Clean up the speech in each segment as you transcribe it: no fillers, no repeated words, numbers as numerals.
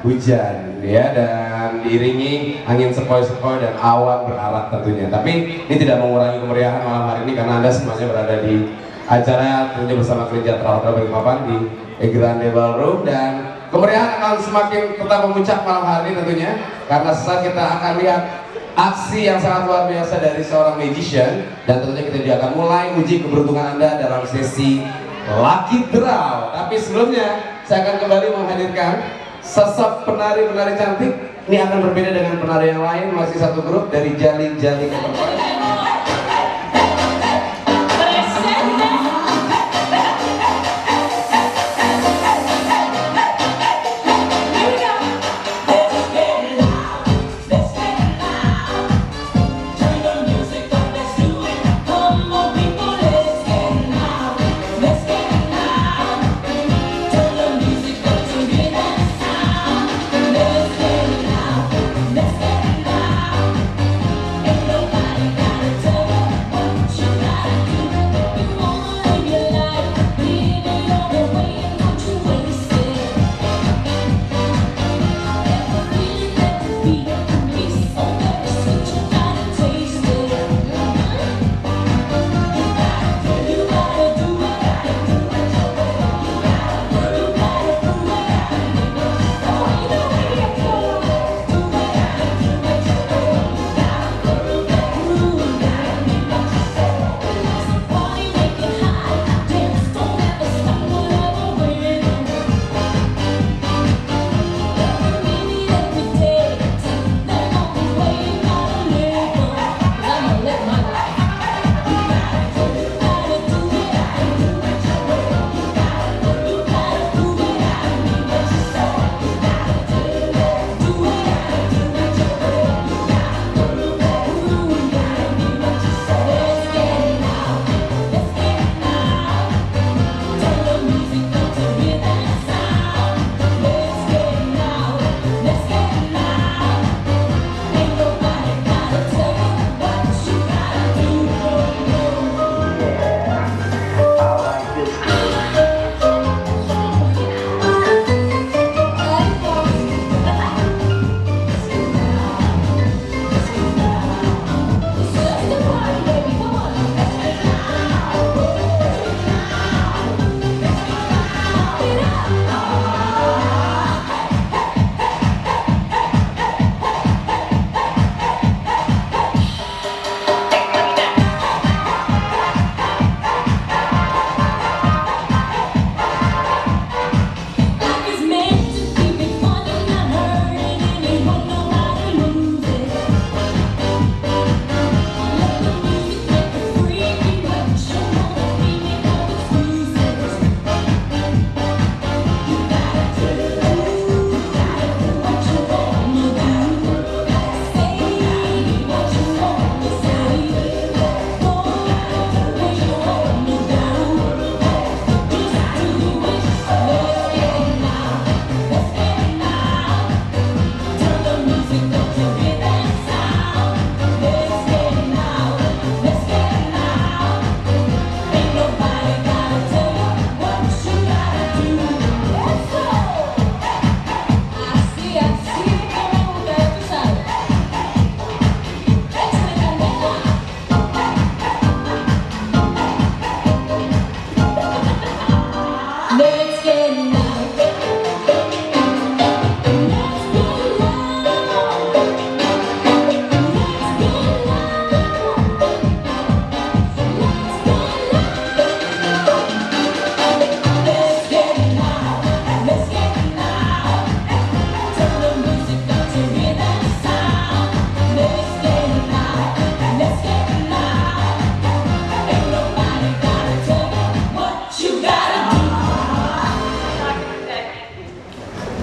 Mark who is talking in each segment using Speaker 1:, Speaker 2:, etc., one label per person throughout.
Speaker 1: hujan ya, dan diiringi angin sepoi-sepoi dan awan berarak tentunya. Tapi ini tidak mengurangi kemeriahan malam hari ini karena Anda semuanya berada di acara tentunya bersama Kelinci Hotel Balikpapan di Grande Ballroom, dan kemeriahan akan semakin tetap memuncak malam hari ini tentunya karena sesaat kita akan lihat aksi yang sangat luar biasa dari seorang magician, dan tentunya kita juga akan mulai uji keberuntungan Anda dalam sesi Lucky Draw. Tapi sebelumnya saya akan kembali menghadirkan sosok penari-penari cantik. Ini akan berbeda dengan penari yang lain, masih satu grup dari Jali Enterprise.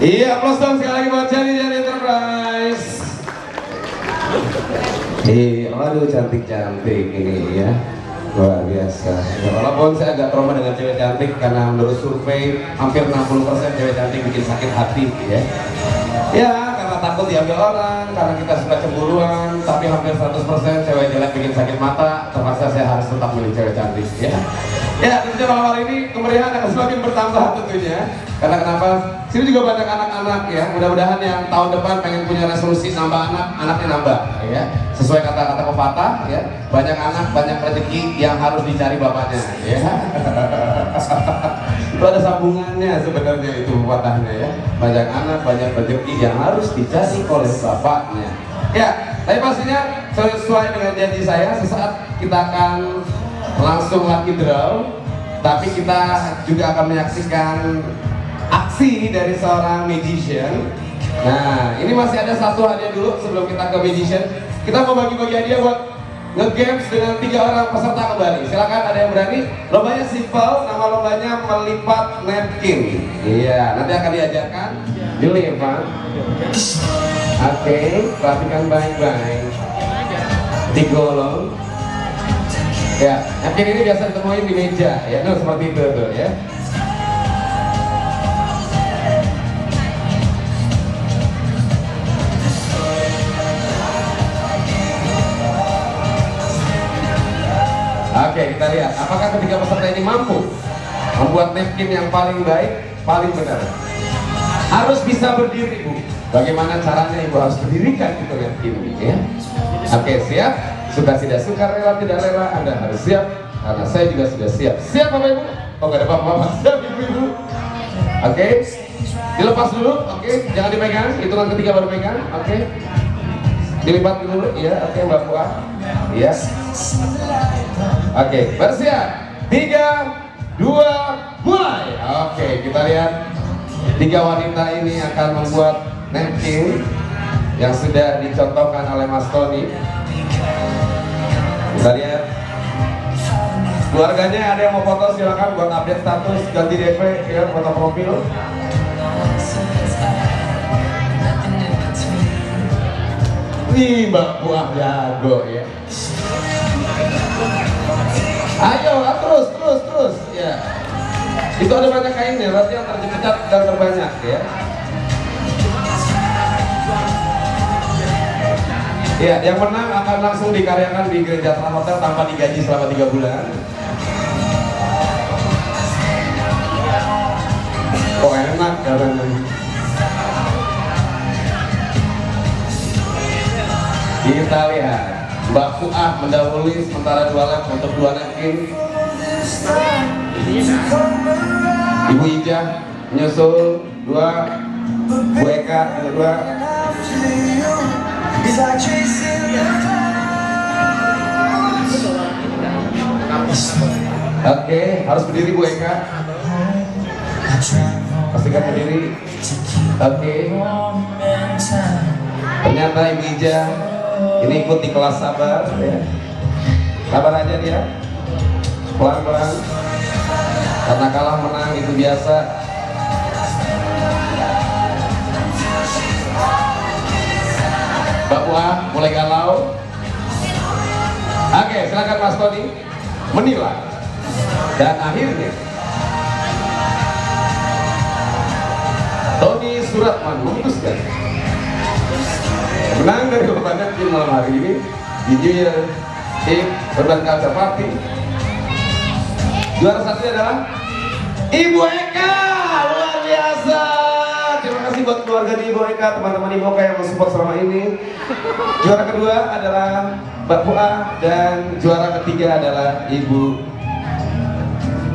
Speaker 1: Iya, aplaus dong sekali lagi buat Jali Enterprise. Aduh cantik-cantik ini ya, luar biasa. Ya, walaupun saya agak trauma dengan cewek cantik karena menurut survei hampir 60% cewek cantik bikin sakit hati ya. Ya, karena takut diambil orang, karena kita suka cemburuan, tapi hampir 100% cewek jelek bikin sakit mata. Terpaksa saya harus tetap milih cewek cantik ya. Ya, tentunya malam hari ini kemeriahan akan semakin bertambah tentunya. Karena kenapa? Sini juga banyak anak-anak ya. Mudah-mudahan yang tahun depan pengen punya resolusi nambah anak, anaknya nambah ya. Sesuai kata-kata pepatah ya. Banyak anak, banyak rezeki yang harus dicari bapaknya ya. Itu ada sambungannya sebenarnya itu pepatahnya ya. Banyak anak, banyak rezeki yang harus dicari oleh bapaknya. Ya, tapi pastinya sesuai dengan janji saya, sesaat kita akan langsung lucky draw, tapi kita juga akan menyaksikan aksi dari seorang magician. Nah, ini masih ada satu hadiah dulu sebelum kita ke magician. Kita mau bagi-bagi hadiah buat nge-games dengan 3 orang peserta kembali. Silakan, ada yang berani? Lombanya simple, nama lombanya melipat napkin. Iya, nanti akan diajarkan dilipat. Oke, perhatikan baik-baik. Digolong. Ya, napkin ini biasa ditemuin di meja, ya, no, seperti itu tuh, ya. Oke, kita lihat apakah ketiga peserta ini mampu membuat napkin yang paling baik, paling benar. Harus bisa berdiri, Bu. Bagaimana caranya Ibu harus berdirikan itu napkin, ya? Oke, siap? Suka tidak suka, rela tidak rela, Anda harus siap. Karena saya juga sudah siap. Siap Bapak Ibu? Oh, nggak ada Bapak-Bapak. Siap Ibu-Ibu? Oke, dilepas dulu. Oke, jangan dipegang. Hitungan ketiga baru pegang. Oke, dilipat dulu. Iya, oke Mbak Puan. Iya. Oke, bersiap. 3, 2, mulai. Oke, kita lihat 3 wanita ini akan membuat napkin yang sudah dicontohkan oleh Mas Tony. Kita lihat keluarganya, ada yang mau foto silakan buat update status, ganti DP ya, foto profil. Nih Mbak Buah jago ya. Ayo terus ya. Itu ada banyak kainnya, berarti yang tercepat dan terbanyak ya. Ya, yang menang akan langsung dikaryakan di Gereja Trans Hotel tanpa digaji selama 3 bulan. Oh enak karena kita lihat Mbak Fuah mendahului sementara 2 lap untuk 2 napkin. Ibu Ija menyusul 2, Bu Eka juga 2. Oke, harus berdiri Bu Eka. Pastikan berdiri. Oke. Ternyata Ibu Ija ini ikut di kelas sabar ya. Sabar aja dia. Pelan-pelan. Karena kalah menang itu biasa. Mbak Puah mulai galau. Oke, silakan Mas Tony menilai. Dan akhirnya Tony Suratman memutuskan menang dari Bapak Napkin malam hari ini di New Year Eve Urban Culture Party. Juara satunya adalah Ibu Eka, luar biasa. Terima kasih buat keluarga di Ibu Eka, teman-teman Ibu Eka yang mensupport selama ini. Juara kedua adalah Mbak Puah dan juara ketiga adalah Ibu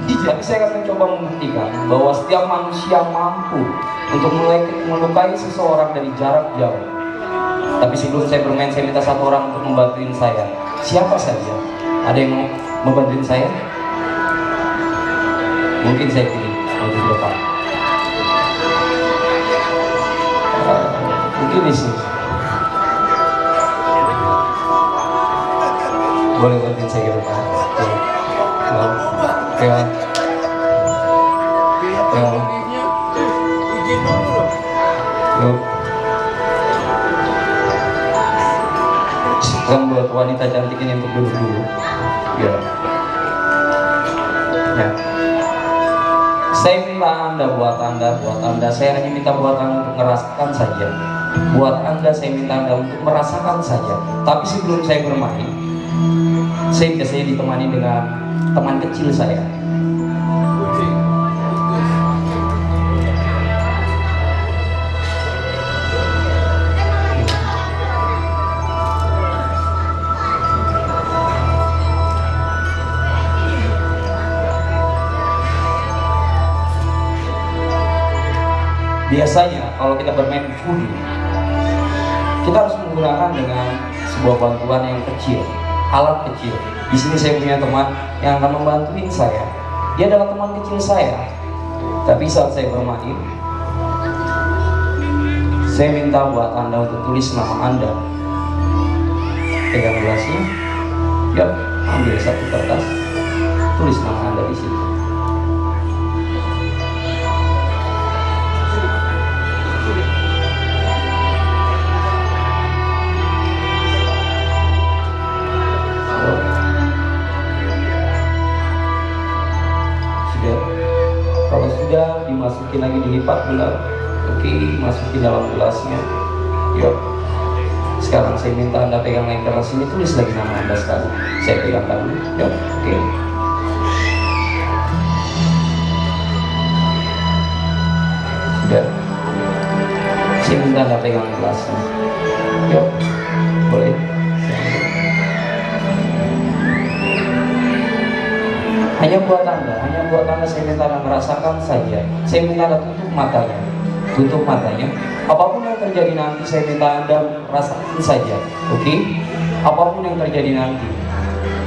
Speaker 1: Ija.
Speaker 2: Tapi saya akan mencoba membuktikan bahwa setiap manusia mampu untuk melukai seseorang dari jarak jauh. Tapi sebelum saya bermain, saya minta satu orang untuk membantuin saya. Siapa saja? Ada yang mau membantuin saya? Mungkin saya pilih untuk depan. Mungkin di sini. Boleh bantuin saya ke depan. Kan buat wanita cantik ini untuk duduk dulu. Ya. Ya. Saya minta buat anda, saya hanya minta buat anda untuk merasakan saja. Buat anda, saya minta anda untuk merasakan saja. Tapi sebelum saya bermain, saya ditemani dengan teman kecil saya. Biasanya kalau kita bermain voodoo, kita harus menggunakan dengan sebuah bantuan yang kecil, alat kecil. Di sini saya punya teman yang akan membantuin saya. Dia adalah teman kecil saya. Tapi saat saya bermain, saya minta buat Anda untuk tulis nama Anda. Pegang gelasnya. Yap, ambil satu kertas, tulis nama Anda di sini. Kalau sudah dimasukin lagi, dilipat benar. Oke, masukin dalam gelasnya. Yuk. Sekarang saya minta Anda pegang lagi gelas ini, tulis lagi nama Anda sekali. Saya pegang dulu. Yuk. Oke. Sudah. Saya minta Anda pegang gelasnya. Yuk. Boleh. Hanya buat Anda saya minta Anda merasakan saja. Saya minta Anda tutup matanya. Apapun yang terjadi nanti, saya minta Anda rasakan saja. Oke? Apapun yang terjadi nanti.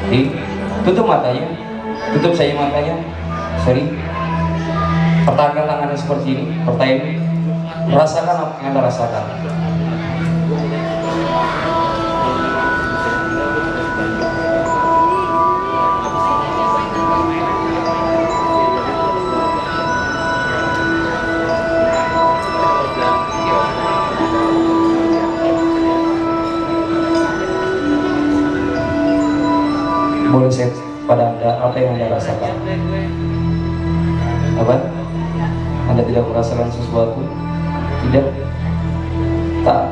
Speaker 2: Oke? Tutup matanya. Tutup saya matanya. Sorry. Pertahankan tangannya seperti ini. Pertahankan. Rasakan apa yang Anda rasakan. Boleh saya pada Anda apa yang Anda rasakan? Apa? Anda tidak merasakan sesuatu? Tidak? Tak?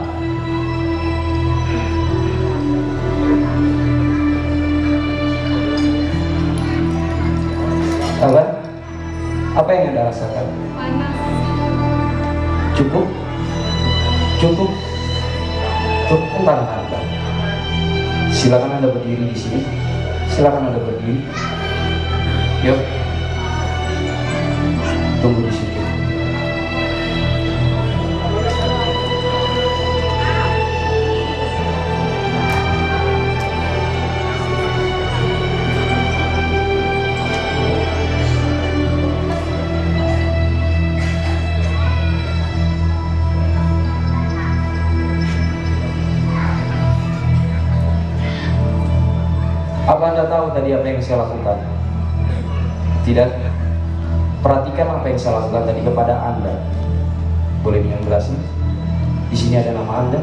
Speaker 2: Apa? Apa yang Anda rasakan? Cukup? Cukup? Cukup tangan Anda. Silakan Anda berdiri di sini. Silakan Anda berdiri. Yuk. Tunggu di situ. Apa Anda tahu tadi apa yang saya lakukan? Tidak? Perhatikan apa yang saya lakukan tadi kepada Anda. Boleh minum gelasnya? Di sini ada nama Anda.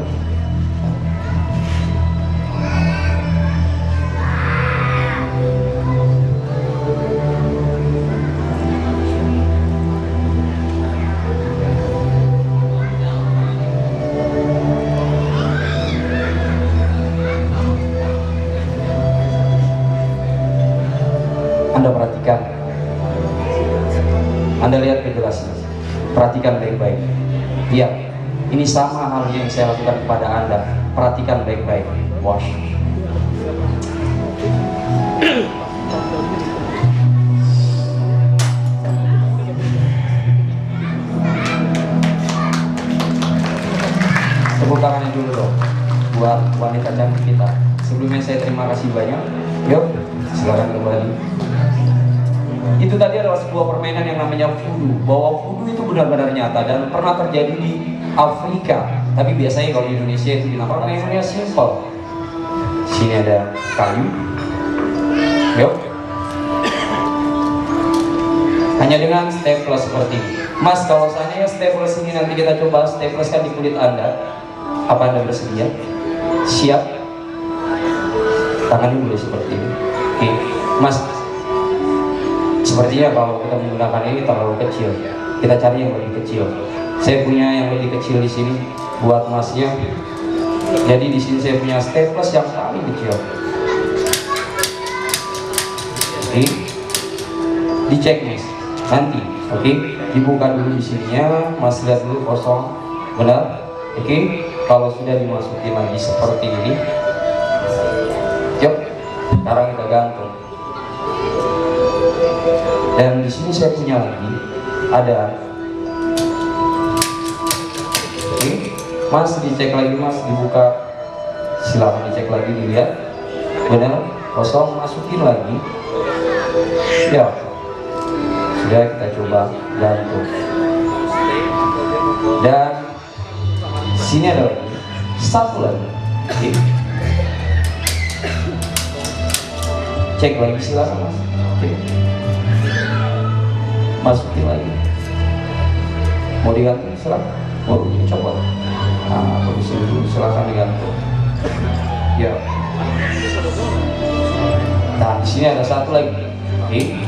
Speaker 2: Anda perhatikan. Anda lihat ke gelasnya. Perhatikan baik-baik. Lihat. Ini sama halnya yang saya lakukan kepada Anda. Perhatikan baik-baik. Wash. Tepuk tangannya dulu dong buat wanita cantik kita. Sebelumnya saya terima kasih banyak. Yuk, silakan kembali. Itu tadi adalah sebuah permainan yang namanya voodoo. Bahwa voodoo itu benar-benar nyata dan pernah terjadi di Afrika. Tapi biasanya kalau di Indonesia itu dinamakan permainannya simple. Sini ada kayu. Yuk. Hanya dengan staples seperti ini. Mas, kalau seandainya staples ini nanti kita coba stapleskan di kulit Anda, apa Anda bersedia? Siap? Tangannya boleh seperti ini. Oke, Mas. Sepertinya kalau kita menggunakan ini terlalu kecil. Kita cari yang lebih kecil. Saya punya yang lebih kecil di sini buat Masnya. Jadi di sini saya punya staples yang paling kecil. Oke, dicek nih nanti. Oke, dibuka dulu di sininya. Mas lihat dulu kosong, benar? Oke, kalau sudah dimasukin lagi seperti ini, yuk, sekarang kita gantung. Dan di sini saya punya lagi ada Mas dicek lagi mas, dibuka, silakan dicek lagi, dilihat benar kosong, masukin lagi. Ya sudah, kita coba gantung. Dan sini ada lagi satu lagi. Oke. Cek lagi, silakan mas. Oke. Masukin lagi, mau digantung silakan, mau dicoba. Nah, posisi dulu silakan digantung. Ya. Nah, di sini ada satu lagi. Oke.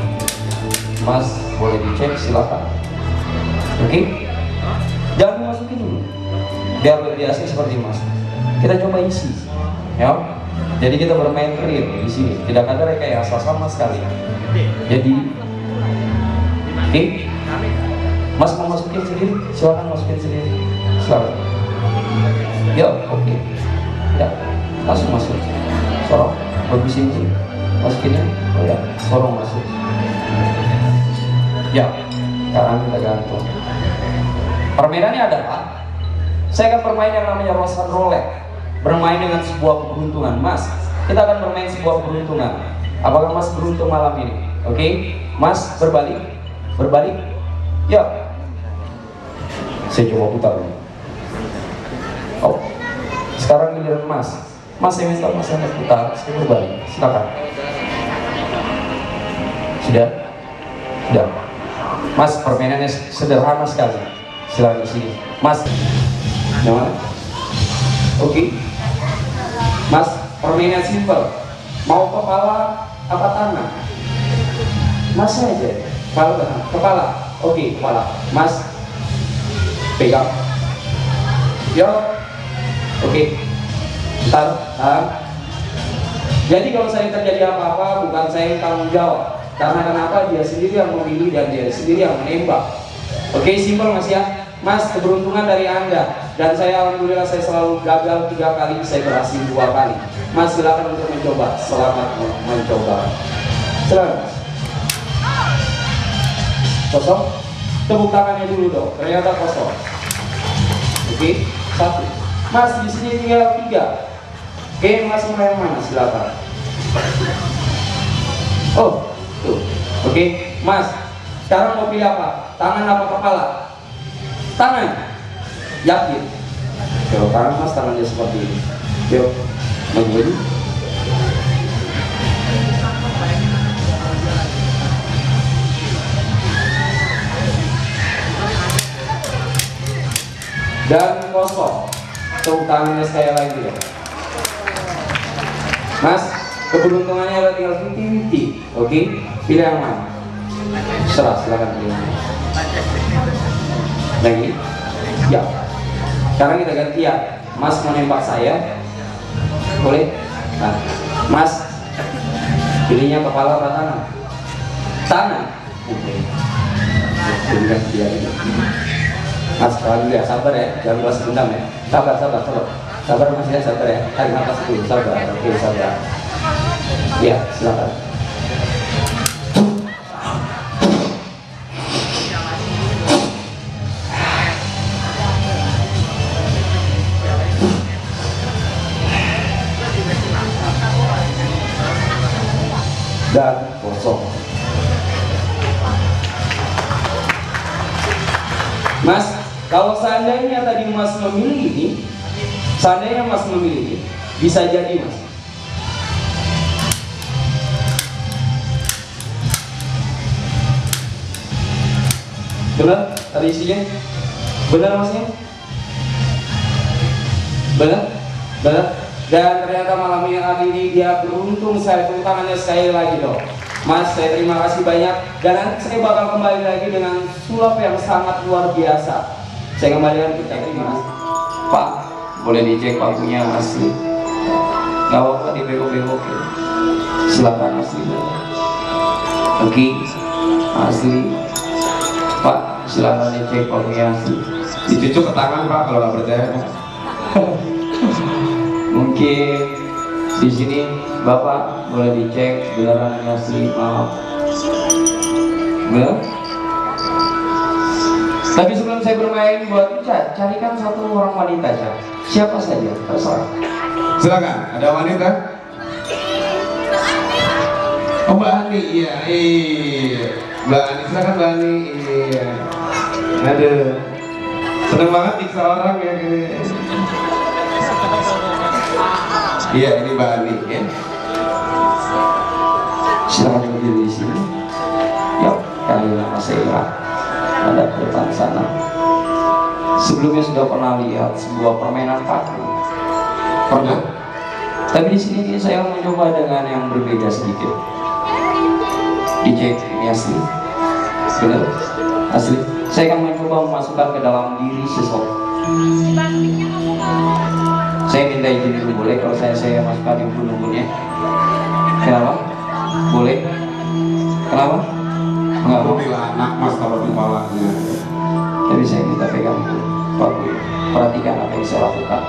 Speaker 2: Mas boleh dicek silakan. Oke. Jangan dimasukin dulu. Biar lebih asli seperti mas. Kita coba isi. Ya. Jadi kita bermain real di sini. Tidak ada rekayasa sama sekali. Jadi oke, mas mau masukin sendiri, silakan masukin sendiri, silakan. Ya, oke. Ya, langsung masuk. Sorong, bagus ini, masukinnya. Oh ya, sorong masuk. Ya, sekarang kita gantung. Permainannya adalah saya akan bermain yang namanya Russian Roulette, bermain dengan sebuah keberuntungan. Mas, kita akan bermain sebuah keberuntungan. Apakah mas beruntung malam ini? Oke, mas berbalik. Berbalik, ya. Saya coba putar dulu. Oh, sekarang giliran mas. Mas saya minta mas yang putar, saya berbalik. Silakan. Sudah, sudah. Mas permainannya sederhana sekali. Silakan di sini, mas. Jangan. Oke. Mas permainan simpel. Mau kepala apa tangan? Mas aja. Kepala, oke, kepala. Mas pegang. Yo, oke. Ntar, jadi kalau saya terjadi apa-apa, bukan saya yang tanggung jawab. Karena kenapa? Dia sendiri yang memilih dan dia sendiri yang menembak. Oke, simpel mas ya. Mas, keberuntungan dari anda. Dan saya alhamdulillah saya selalu gagal 3 kali, saya berhasil 2 kali. Mas silakan untuk mencoba. Selamat mencoba. Silakan. Kosong, tepuk tangannya dulu dong. Ternyata kosong. Oke, 1. Mas di sini tinggal 3. Oke, mas mau yang mana? Silakan. Oh, tuh. Oke, mas. Sekarang mau pilih apa? Tangan apa kepala? Tangan. Yakin? Kalau tangan mas, tangannya seperti ini. Yuk, maju lagi. Dan kosong. Tepuk tangannya sekali lagi ya. Mas, keberuntungannya ada tinggal 50-50. Oke, pilih yang mana? Serah, silakan pilih. Lagi. Ya. Sekarang kita ganti ya. Mas menembak saya. Boleh? Nah, mas pilihnya kepala atau tangan? Tangan. Oke. Jadi ganti dia. Mas, tahan dulu ya, sabar ya, jangan balas dendam ya. Sabar mas ya, sabar ya. Tarik nafas dulu, sabar. Oke, sabar. Ya, silakan. Dan kosong. Mas, kalau seandainya tadi mas memilih ini, seandainya mas memilih ini, bisa jadi mas. Benar? Tadi isinya? Benar masnya? Benar? Benar? Dan ternyata malam ini dia beruntung. Saya tepuk tangannya sekali lagi dong. Mas, saya terima kasih banyak. Dan nanti saya bakal kembali lagi dengan sulap yang sangat luar biasa. Saya kembalikan ke cek mas. Pak, boleh dicek pakunya asli. Gak apa-apa dibengok-bengok ya. Silakan asli. Oke, asli. Pak, silakan dicek pakunya asli.
Speaker 1: Dicucuk ke tangan pak kalau nggak percaya.
Speaker 2: Mungkin di sini Bapak boleh dicek beneran ini asli, maaf. Benar? Tapi sebelum saya bermain buat carikan satu orang wanita aja. Siapa saja, terserah.
Speaker 1: Silakan, ada wanita? Oh Mbak Ani, iya, Mbak Ani, silakan Mbak Ani, iya. Aduh, seneng banget nyiksa orang ya. Iya, ini Mbak Ani, ya.
Speaker 2: Silakan berdiri di sini. Yuk, kali nama saya ada depan sana. Sebelumnya sudah pernah lihat sebuah permainan paku? Pernah. Tapi di sini saya mencoba dengan yang berbeda sedikit. Dicek ini asli, benar, asli. Saya akan mencoba memasukkan ke dalam diri seseorang. Saya minta izin dulu, boleh kalau saya masukkan ibu-ibunya? Kenapa? Boleh? Kenapa? Enggak mau.
Speaker 1: Anak mas kalau kepalanya.
Speaker 2: Tapi saya minta pegang dulu, Pak Bu. Perhatikan apa yang saya lakukan.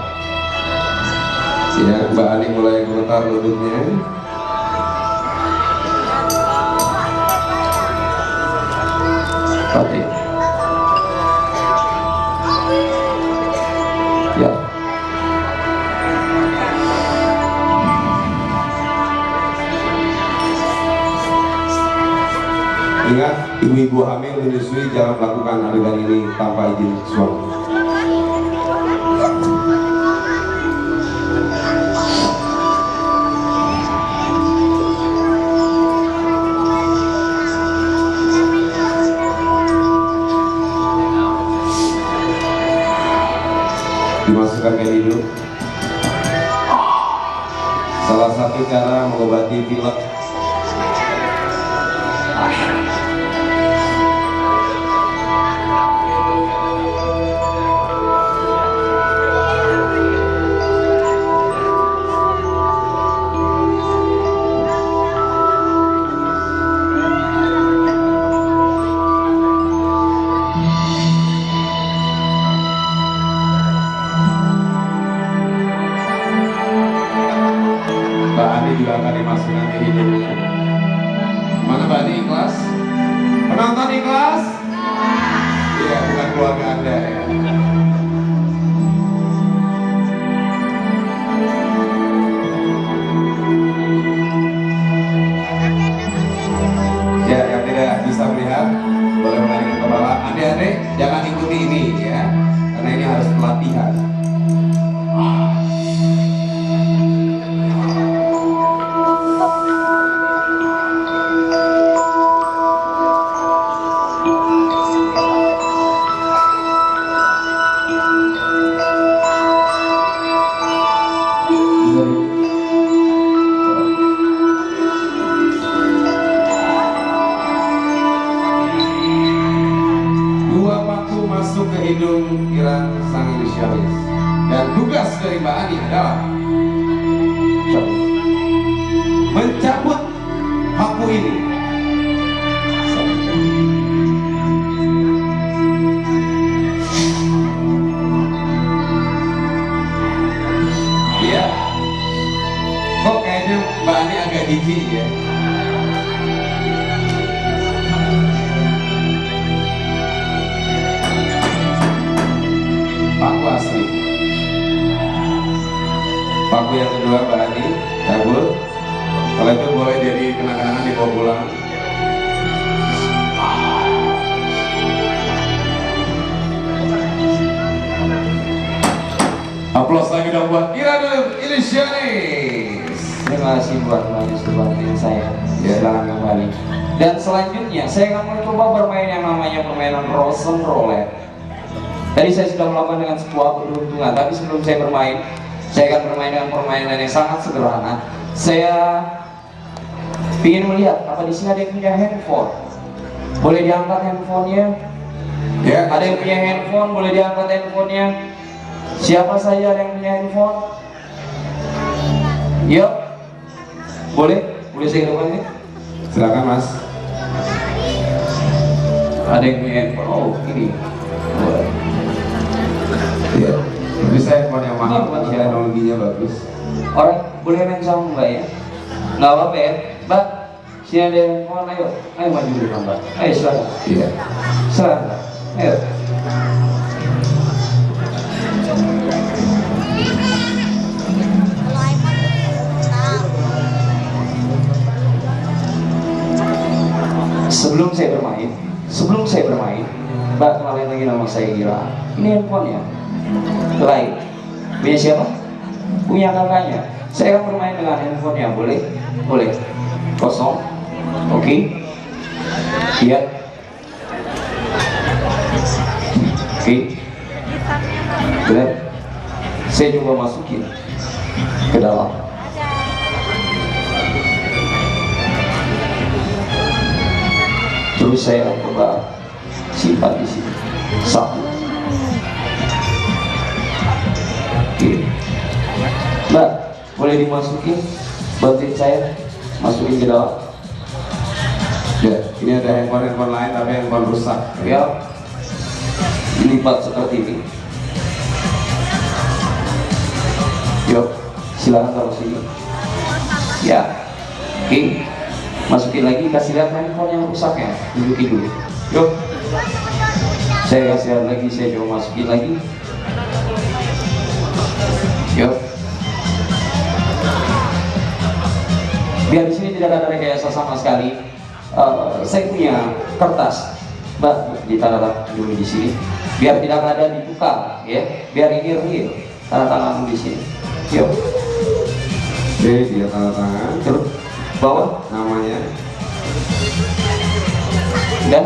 Speaker 1: Ya, Mbak Ani mulai gemetar lututnya.
Speaker 2: Perhatikan. Ya.
Speaker 1: Ingat, ibu-ibu hamil menyusui jangan melakukan adegan ini tanpa izin suami. Dimasukkan ke hidung. Salah satu cara mengobati pilek. Mbak Ani juga akan dimasukkan ke hidungnya. Mana Mbak Ani ikhlas? Penonton ikhlas? Iya, bukan keluarga Anda ya. Ya, yang tidak bisa melihat boleh mengalihkan kepala. Adik-adik jangan ikuti ini ya, karena ini harus pelatihan. Dua paku masuk ke hidung Kiran sang inisialis. Dan tugas dari Mbak Ani adalah mencabut paku ini. Iya. Kok kayaknya Mbak Ani agak jijik ya? Paku asli. Paku yang kedua Mbak Ani cabut. Kalau itu boleh jadi kenang-kenangan dibawa pulang. Aplaus lagi dong buat Kiran Inisialis.
Speaker 2: Terima kasih buat bantuan saya.
Speaker 1: Ya.
Speaker 2: Silakan kembali. Dan selanjutnya saya akan mencoba bermain yang namanya permainan Rosen Roulette. Tadi saya sudah melakukan dengan sebuah keberuntungan, tapi sebelum saya bermain, saya akan bermain dengan permainan yang sangat sederhana. Saya ingin melihat apa di sini ada yang punya handphone. Boleh diangkat handphonenya?
Speaker 1: Ya.
Speaker 2: Ada yang punya handphone, boleh diangkat handphonenya. Siapa saja yang punya handphone? Yuk, boleh? Boleh saya kedepannya?
Speaker 1: Silakan Mas.
Speaker 2: Ada yang punya handphone? Oh, ini. Boleh.
Speaker 1: Iya. Bisa handphone yang mahal,
Speaker 2: Ini buat siapa?
Speaker 1: teknologinya bagus.
Speaker 2: Orang boleh main sama Mbak ya? Nggak apa-apa ya? Mbak, sini ada handphone, ayo maju dulu Mbak. Ayo silakan.
Speaker 1: Iya.
Speaker 2: Silakan Mbak. Ayo. saya kira. Ini handphonenya. Lain. Punya siapa? Punya kakaknya. Saya akan bermain dengan handphonenya, boleh? Boleh. Kosong. Oke. Lihat. Oke. Benar. Saya coba masukin ke dalam. Terus saya coba simpan di sini. Satu. Oke. Mbak, boleh dimasukin? Bantuin saya masukin ke dalam.
Speaker 1: Ya, ini ada handphone lain tapi handphone rusak.
Speaker 2: Ya, lipat seperti ini. Yuk, silakan taruh sini. Ya, oke. Masukin lagi, kasih lihat handphone yang rusak ya. Dudukin dulu. Yuk. Saya kasih lihat lagi, saya coba masukin lagi. Yuk. Biar di sini tidak ada rekayasa sama sekali. Saya punya kertas, Mbak, ditandatangan dulu di sini. Biar tidak ada dibuka, ya. Biar ini real. Tanda tangan di sini. Yuk.
Speaker 1: Oke, dia tanda tangan.
Speaker 2: Terus bawah
Speaker 1: Namanya
Speaker 2: sudah,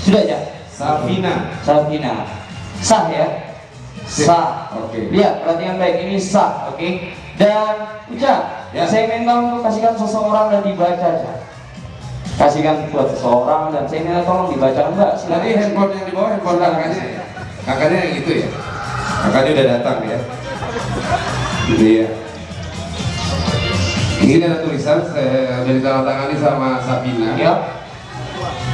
Speaker 2: sudah ya.
Speaker 1: Safina.
Speaker 2: Safina. Sah ya. Sah.
Speaker 1: Oke.
Speaker 2: Lihat, perhatikan baik, ini sah, oke. Dan Uca,
Speaker 1: Ya.
Speaker 2: saya minta untuk kasihkan seseorang dan dibaca aja. Kasihkan buat seseorang dan saya minta tolong dibacakan, Mbak. Silakan.
Speaker 1: Tadi handphone yang di bawah handphone kakaknya. Kakaknya yang itu ya. Kakaknya udah datang ya. Iya. Di sini ada tulisan saya udah ditandatangani sama Sabina.
Speaker 2: Ya.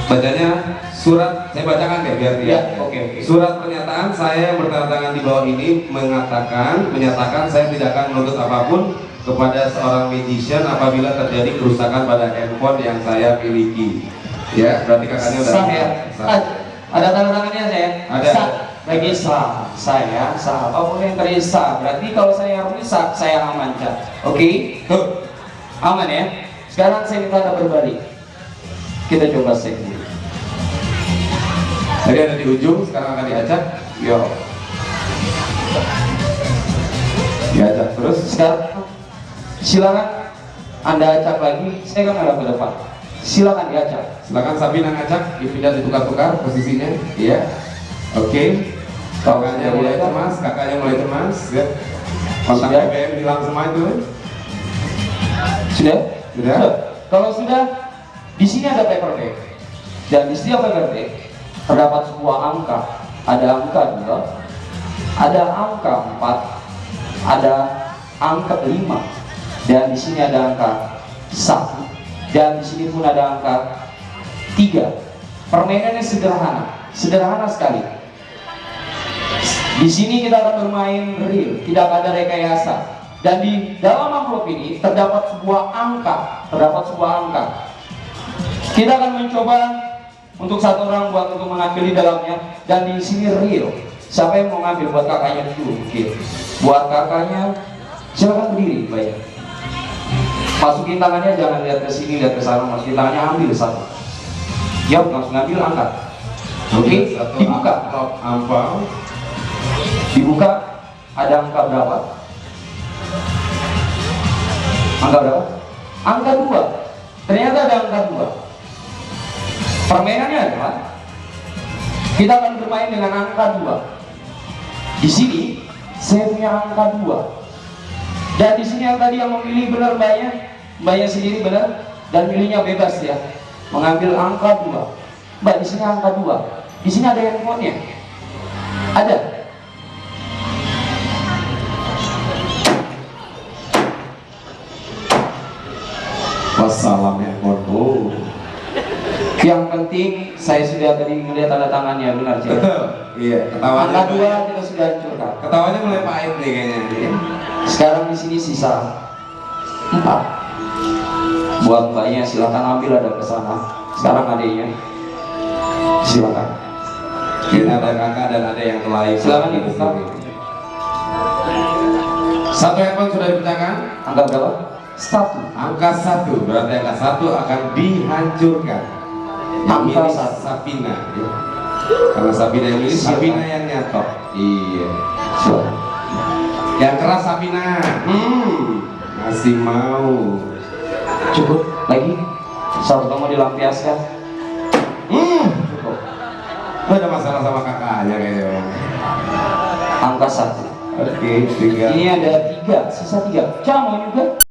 Speaker 1: Bacanya surat, saya bacakan deh biar dia.
Speaker 2: Ya, oke.
Speaker 1: Surat pernyataan saya yang bertanda tangan di bawah ini menyatakan saya tidak akan menuntut apapun kepada seorang magician apabila terjadi kerusakan pada handphone yang saya miliki. Ya, berarti kakaknya udah
Speaker 2: Sah ya.
Speaker 1: sah.
Speaker 2: Ada tanda tangannya saya.
Speaker 1: Ada.
Speaker 2: Sah. Lagi sah. Saya sah. Apapun yang tadi sah. Berarti kalau saya rusak, saya aman, Cak. Oke?
Speaker 1: Tuh.
Speaker 2: Aman ya. Sekarang saya minta Anda berbalik. Kita coba cek dulu.
Speaker 1: Tadi ada di ujung, sekarang akan diacak.
Speaker 2: Yo.
Speaker 1: Diacak terus.
Speaker 2: Sekarang silakan Anda acak lagi. Saya akan menghadap ke depan. Silakan diacak.
Speaker 1: Silakan Sabina ngacak, dipindah ditukar-tukar posisinya. Iya. Oke. Kakaknya mulai cemas, kakaknya mulai cemas. Ya. Kontak
Speaker 2: Sudah?
Speaker 1: BBM hilang semua itu.
Speaker 2: Sudah?
Speaker 1: Sudah.
Speaker 2: Kalau sudah, di sini ada paper bag. Dan di setiap paper bag terdapat sebuah angka. Ada angka 2, ada angka 4, ada angka 5, dan di sini ada angka 1, dan di sini pun ada angka 3. Permainannya sederhana sekali. Di sini kita akan bermain real, tidak ada rekayasa. Dan di dalam amplop ini terdapat sebuah angka, Kita akan mencoba untuk satu orang buat untuk mengambil di dalamnya, dan di sini real. Siapa yang mau ngambil buat kakaknya dulu? Oke. Buat kakaknya, silakan berdiri, baik. Masukin tangannya, jangan lihat ke sini, lihat ke sana. Masukin tangannya, ambil satu. Yap, langsung ambil, angkat. Oke,
Speaker 1: Satu
Speaker 2: dibuka.
Speaker 1: Ampau.
Speaker 2: Dibuka, ada angka berapa? Angka berapa? Angka 2. Ternyata ada angka 2. Permainannya adalah kita akan bermain dengan angka 2. Di sini saya punya angka 2. Dan di sini yang tadi yang memilih benar mbaknya sendiri benar, dan milihnya bebas ya. Mengambil angka 2. Mbak, di sini angka 2. Di sini ada handphonenya. Ada.
Speaker 1: Wassalam ya bodoh.
Speaker 2: Yang penting saya sudah tadi melihat tanda tangannya, benar sih.
Speaker 1: Betul. Iya, ketawanya.
Speaker 2: Angka 2 kita sudah hancurkan.
Speaker 1: Ketawanya mulai pahit nih kayaknya.
Speaker 2: Sekarang di sini sisa 4. Buat mbaknya silakan ambil, ada ke sana. Sekarang adanya. Silakan.
Speaker 1: Ini ada kakak dan ada yang lain.
Speaker 2: Silakan dibuka.
Speaker 1: Satu handphone sudah dipecahkan.
Speaker 2: Angka berapa? 1.
Speaker 1: Angka 1, berarti angka 1 akan dihancurkan. Yang
Speaker 2: Angka
Speaker 1: milik
Speaker 2: 1.
Speaker 1: Sapina. Ya. Karena Sabina yang milih, Sabina yang nyatok. Iya. Yang keras Sabina. Masih mau.
Speaker 2: Cukup lagi. Satu kamu dilampiaskan. Cukup.
Speaker 1: Ada masalah sama kakaknya kayaknya.
Speaker 2: Angka 1.
Speaker 1: Oke, 3.
Speaker 2: Ini ada 3, sisa 3. Kamu juga.